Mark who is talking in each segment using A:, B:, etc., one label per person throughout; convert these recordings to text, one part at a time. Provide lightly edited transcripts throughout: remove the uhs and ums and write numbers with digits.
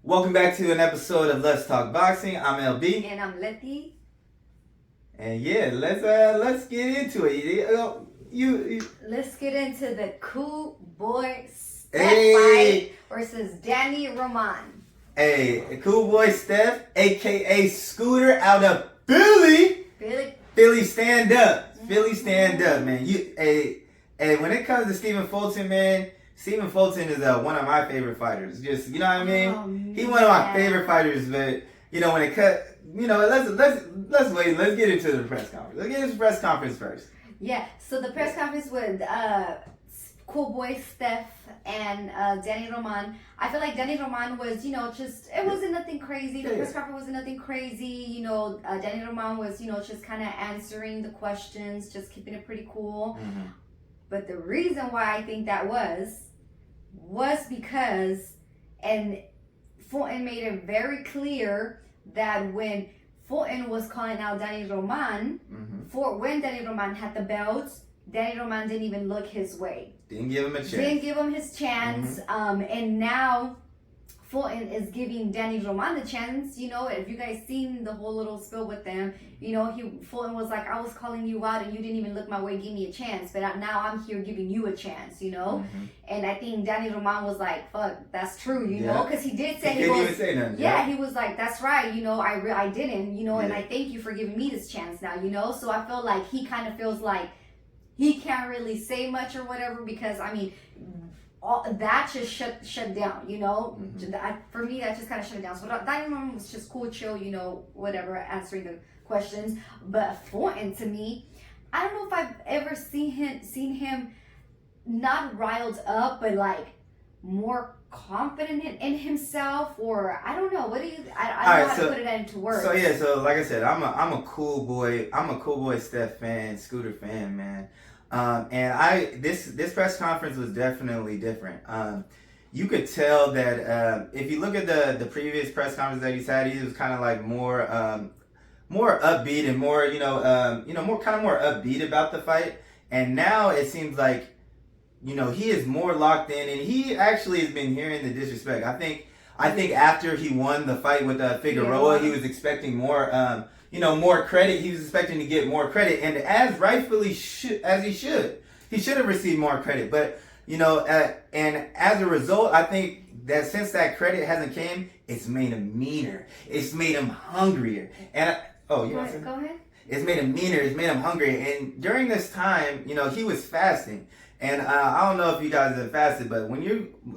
A: Welcome back to an episode of Let's Talk Boxing. I'm LB.
B: And I'm Leti.
A: And yeah, let's get into it.
B: Let's get into the Cool Boy Steph
A: Hey.
B: fight versus Danny Roman.
A: Hey, Cool Boy Steph, aka Scooter, out of Philly. Philly stand up. Philly stand up, man. When it comes to Stephen Fulton, man, Stephen Fulton is one of my favorite fighters. Just, you know what I mean?
B: Oh,
A: He's one of my favorite fighters, but when it let's wait. Let's get into the press conference. Let's get into the press conference first.
B: Yeah, so the press conference with Cool Boy Steph and Danny Roman. I feel like Danny Roman was, it wasn't nothing crazy. The press conference wasn't nothing crazy. Danny Roman was, just kind of answering the questions, just keeping it pretty cool.
A: Mm-hmm.
B: But the reason why I think that was because, and Fulton made it very clear that when Fulton was calling out Danny Roman, when Danny Roman had the belts, Danny Roman didn't even look his way.
A: Didn't give him a chance.
B: Didn't give him his chance. And now Fulton is giving Danny Roman the chance. If you guys seen the whole little spill with them, Fulton was like, I was calling you out and you didn't even look my way, give me a chance. But now I'm here giving you a chance, And I think Danny Roman was like, fuck, that's true, because he did say,
A: he didn't even say nothing.
B: Yeah, he was like, that's right, I didn't, and I thank you for giving me this chance now, So I feel like he kind of feels like he can't really say much or whatever because, all that just shut down, For me, that just kind of shut it down. So Danny Roman was just cool, chill, whatever, answering the questions. But Fulton, to me, I don't know if I've ever seen him not riled up, but like more confident in himself, or I don't know. What do you? I don't know how to put it into words.
A: So like I said, I'm a Cool Boy Steph fan, Scooter fan, man. And this press conference was definitely different. You could tell that if you look at the previous press conference that he's had, he was kind of like more upbeat and more more upbeat about the fight. And now it seems like he is more locked in, and he actually has been hearing the disrespect. I think after he won the fight with Figueroa, he was expecting more. More credit. He was expecting to get more credit, and as rightfully he should have received more credit. But and as a result, I think that since that credit hasn't came, it's made him meaner. It's made him hungrier. And
B: go ahead.
A: It's made him meaner. It's made him hungrier. And during this time, he was fasting. And I don't know if you guys have fasted, but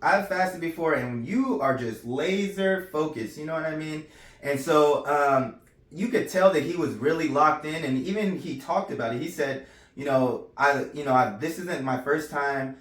A: I've fasted before, and when you are just laser focused, you know what I mean. And so you could tell that he was really locked in, and even he talked about it. He said, this isn't my first time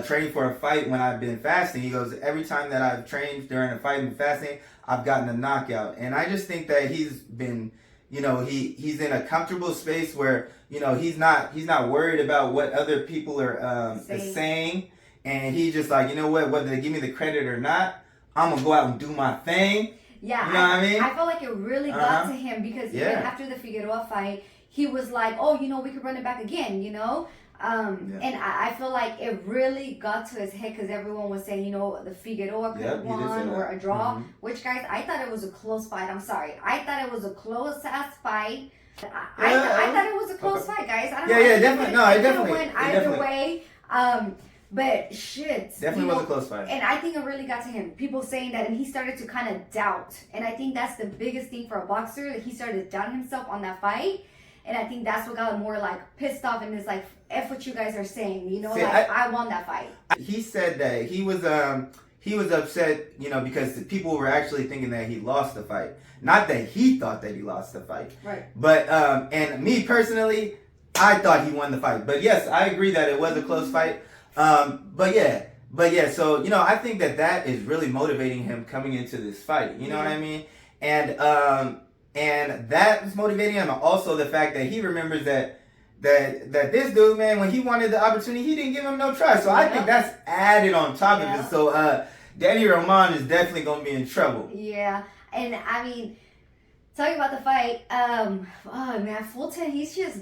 A: training for a fight when I've been fasting. He goes, every time that I've trained during a fight and fasting, I've gotten a knockout. And I just think that he's been, he's in a comfortable space where, he's not worried about what other people are saying. And he's just like, whether they give me the credit or not, I'm going to go out and do my thing.
B: Yeah,
A: you know what I mean?
B: I felt like it really got to him because even after the Figueroa fight, he was like, oh, we could run it back again, And I feel like it really got to his head because everyone was saying, the Figueroa could have won or a draw. Which, guys, I thought it was a close fight. I'm sorry. I thought it was a close-ass fight. I thought it was a close fight, guys. I don't know.
A: Yeah, definitely. No, it definitely
B: went either way. But shit.
A: Definitely was a close fight.
B: And I think it really got to him. People saying that, and he started to kind of doubt. And I think that's the biggest thing for a boxer, that he started doubting himself on that fight. And I think that's what got him more like pissed off and is like, F what you guys are saying. I won that fight.
A: He said that he was upset, because the people were actually thinking that he lost the fight. Not that he thought that he lost the fight.
B: Right.
A: But, and me personally, I thought he won the fight. But yes, I agree that it was a close fight. But yeah, so, I think that is really motivating him coming into this fight. You know what I mean? And that is motivating him. Also the fact that he remembers that this dude, man, when he wanted the opportunity, he didn't give him no try. So I think that's added on top of it. So, Danny Roman is definitely going to be in trouble.
B: Yeah. And talking about the fight, Fulton, he's just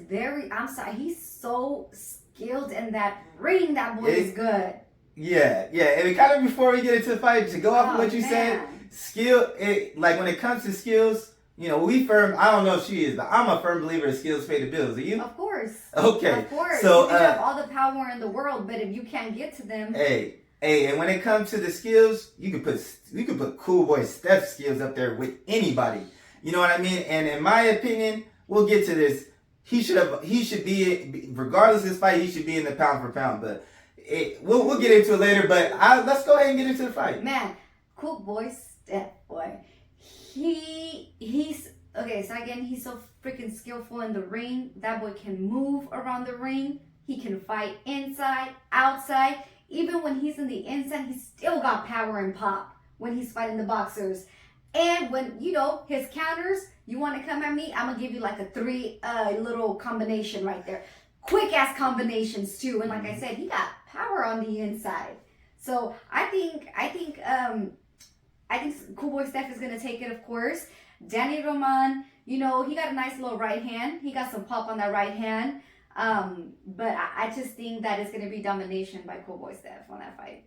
B: he's so skilled in that ring. That boy is good.
A: Yeah. And kind of before we get into the fight, to go off of what you said, like when it comes to skills, we firm. I don't know if she is, but I'm a firm believer in skills pay the bills. Are you?
B: Of course.
A: Okay.
B: Of course.
A: So
B: you can have all the power in the world, but if you can't get to them.
A: Hey, and when it comes to the skills, you can put cool boy Steph skills up there with anybody. You know what I mean? And in my opinion, we'll get to this. He should be, regardless of this fight, he should be in the pound for pound. But we'll get into it later. But let's go ahead and get into the fight.
B: Man, cool boy Steph, boy. He's okay. So again, he's so freaking skillful in the ring. That boy can move around the ring. He can fight inside, outside. Even when he's in the inside, he's still got power and pop when he's fighting the boxers. And when, his counters, you want to come at me, I'm going to give you like a 3 little combination right there. Quick ass combinations too. And like I said, he got power on the inside. So I think cool boy Steph is going to take it, of course. Danny Roman, he got a nice little right hand. He got some pop on that right hand. But I just think that it's going to be domination by cool boy Steph on that fight.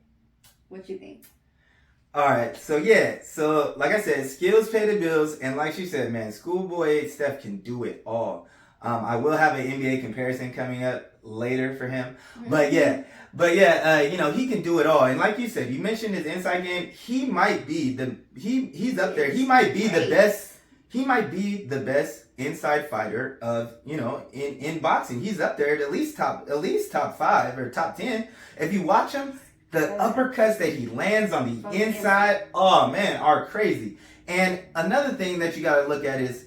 B: What you think?
A: All right, so like I said, skills pay the bills, and like she said, man, schoolboy Steph can do it all. I will have an NBA comparison coming up later for him, but he can do it all. And like you said, you mentioned his inside game. He might be he's up there. He might be the best. He might be the best inside fighter of in boxing. He's up there at least top 5 or top 10. If you watch him. The uppercuts that he lands on the inside, oh man, are crazy. And another thing that you got to look at is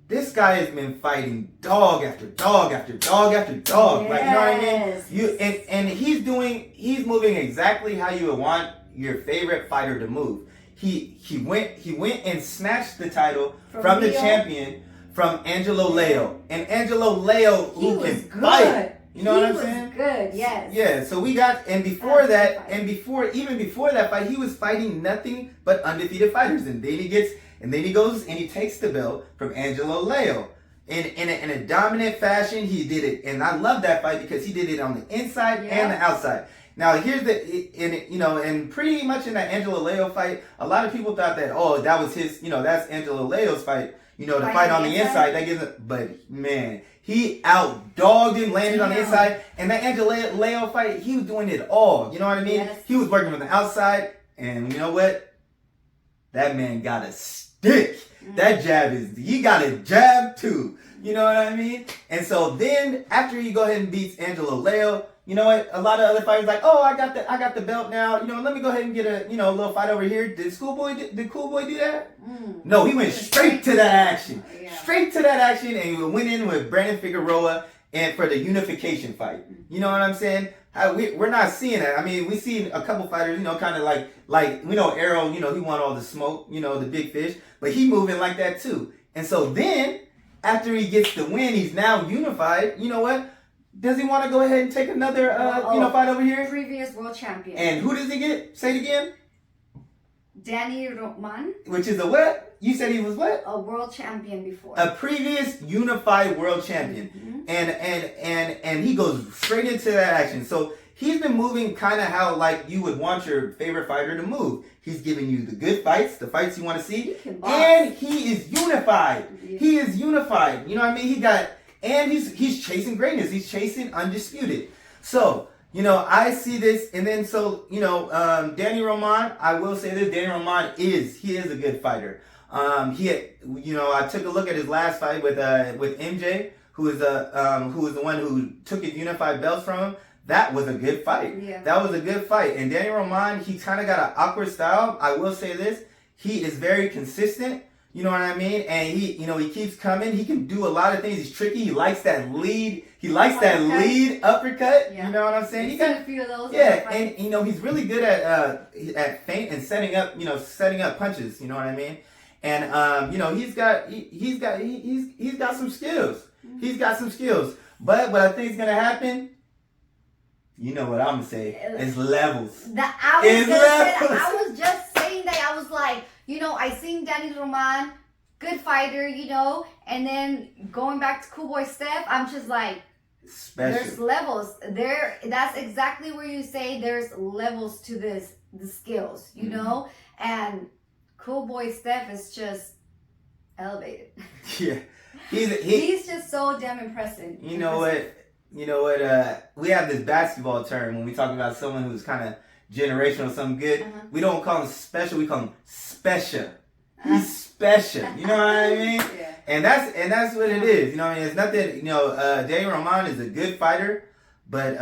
A: this guy has been fighting dog after dog after dog after dog.
B: Yes.
A: Like, you know what I mean? And he's moving exactly how you would want your favorite fighter to move. He went and snatched the title from the champion, from Angelo Leo. And Angelo Leo, who can fight. You know what I'm saying?
B: Good, yes.
A: Yeah, so we got, and before that, even before that fight, he was fighting nothing but undefeated fighters. And then he goes and he takes the belt from Angelo Leo. In a dominant fashion, he did it. And I love that fight because he did it on the inside and the outside. Now, here's and pretty much in that Angelo Leo fight, a lot of people thought that, that was his, that's Angelo Leo's fight. The fight on the inside, that gives it, but man, he outdogged him, landed on the inside, and that Angelo Leo fight, he was doing it all. You know what I mean?
B: Yes.
A: He was working from the outside, and you know what? That man got a stick. That jab he got a jab too. You know what I mean? And so then, after he go ahead and beats Angelo Leo, you know what? A lot of other fighters like, I got the belt now. Let me go ahead and get a little fight over here. Did Cool Boy do that? No, he went straight to that action. Straight to that action, and he went in with Brandon Figueroa and for the unification fight. You know what I'm saying? We're not seeing that. I mean, we see a couple fighters, kind of like we know Arrow, he won all the smoke, the big fish, but he moving like that too. And so then, after he gets the win, he's now unified. You know what? Does he want to go ahead and take another, fight over here?
B: Previous world champion.
A: And who does he get? Say it again.
B: Danny Roman.
A: Which is a what? You said he was what?
B: A world champion before.
A: A previous unified world champion. Mm-hmm. And he goes straight into that action. So he's been moving kind of how like you would want your favorite fighter to move. He's giving you the good fights, the fights you want to see. And he is unified. Yeah. He is unified. You know what I mean? He's chasing greatness. He's chasing undisputed. So, I see this, and then Danny Roman, I will say this, Danny Roman is a good fighter. I took a look at his last fight with MJ, who is the one who took his unified belts from him. That was a good fight. Yeah. That was a good fight. And Danny Roman, he kind of got an awkward style. I will say this, he is very consistent. You know what I mean? And he keeps coming. He can do a lot of things. He's tricky. He likes that lead. He likes that lead uppercut. Yeah. You know what I'm saying?
B: He got a few of those.
A: Yeah, and he's really good at feint and setting up punches. You know what I mean? And he's got some skills. Mm-hmm. He's got some skills. But what I think is gonna happen, you know what I'm gonna say, is levels.
B: I was just saying that. I was like, I seen Danny Roman, good fighter, and then going back to Cool Boy Steph, I'm just like, special. There's levels. That's exactly where you say there's levels to the skills, and Cool boy Steph is just elevated.
A: Yeah,
B: He's just so damn impressive.
A: You know what? We have this basketball term when we talk about someone who's kind of generational, something good. We don't call him special. We call him special. He's special. You know what I mean?
B: Yeah.
A: And that's what it is. You know what I mean? It's nothing. Jay Roman is a good fighter, but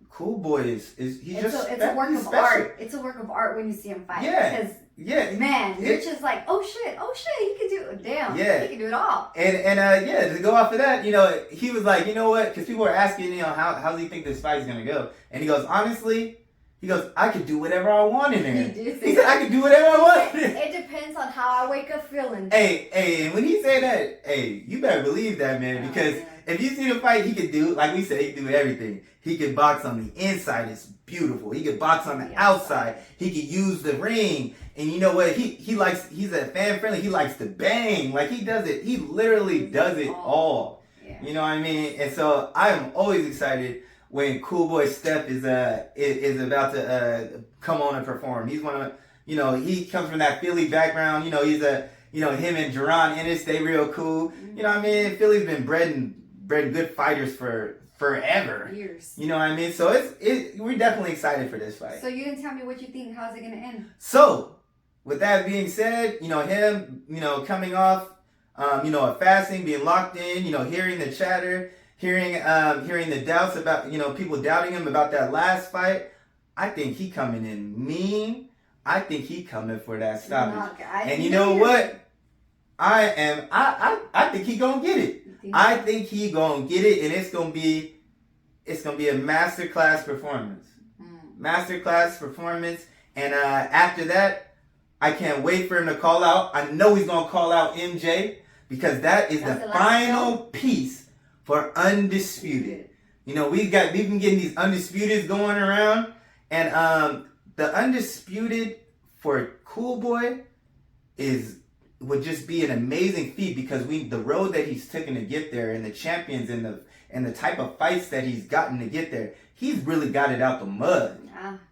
A: Cool Boy is he's just
B: it's a work of
A: special.
B: art. It's a work of art when you see him fight.
A: Yeah.
B: Because
A: Yeah,
B: man, you're just like, oh shit, he can do it. Damn,
A: Yeah.
B: he can do it all.
A: And to go off of that, he was like, you know what? Because people were asking, how does he think this fight is gonna go? And he goes, honestly, I could do whatever I want in there. He said, I could do whatever I want.
B: It depends on how I wake up feeling.
A: Hey, and when he said that, you better believe that, man, because if you see the fight, he could do, like we said, he could do everything. He could box on the inside, it's beautiful. He could box on the outside. He could use the ring. And you know what? He's a fan friendly. He likes to bang. Like he does it. He literally does it all.
B: Yeah.
A: You know what I mean? And so I am always excited when Cool Boy Steph is about to come on and perform. He's one of, he comes from that Philly background. He's him and Jerron Ennis, they real cool.
B: Mm-hmm.
A: You know what I mean? Philly's been bred good fighters for forever.
B: Years.
A: You know what I mean? So we're definitely excited for this fight.
B: So you didn't tell me what you think. How's it gonna end?
A: So with that being said, him, coming off, a fasting, being locked in, hearing the chatter, hearing the doubts about, people doubting him about that last fight. I think he coming in mean. I think he coming for that stoppage. And you know what? I think he gonna get it. I think he gonna get it, and it's gonna be a masterclass performance. Masterclass performance, and after that, I can't wait for him to call out. I know he's gonna call out MJ because that's the final piece for Undisputed. We've been getting these Undisputeds going around, and the Undisputed for Cool Boy would just be an amazing feat because the road that he's taken to get there, and the champions and the type of fights that he's gotten to get there, he's really got it out the mud.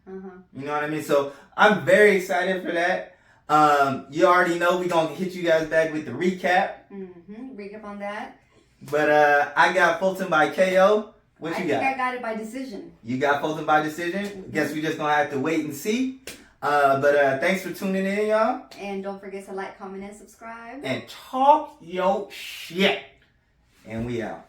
A: You know what I mean? So I'm very excited for that. You already know we're going to hit you guys back with the recap.
B: Recap on that.
A: But I got Fulton by KO. What you got?
B: I think I got it by decision.
A: You got Fulton by decision? Guess we just going to have to wait and see. But thanks for tuning in, y'all.
B: And don't forget to like, comment, and subscribe.
A: And talk your shit. And we out.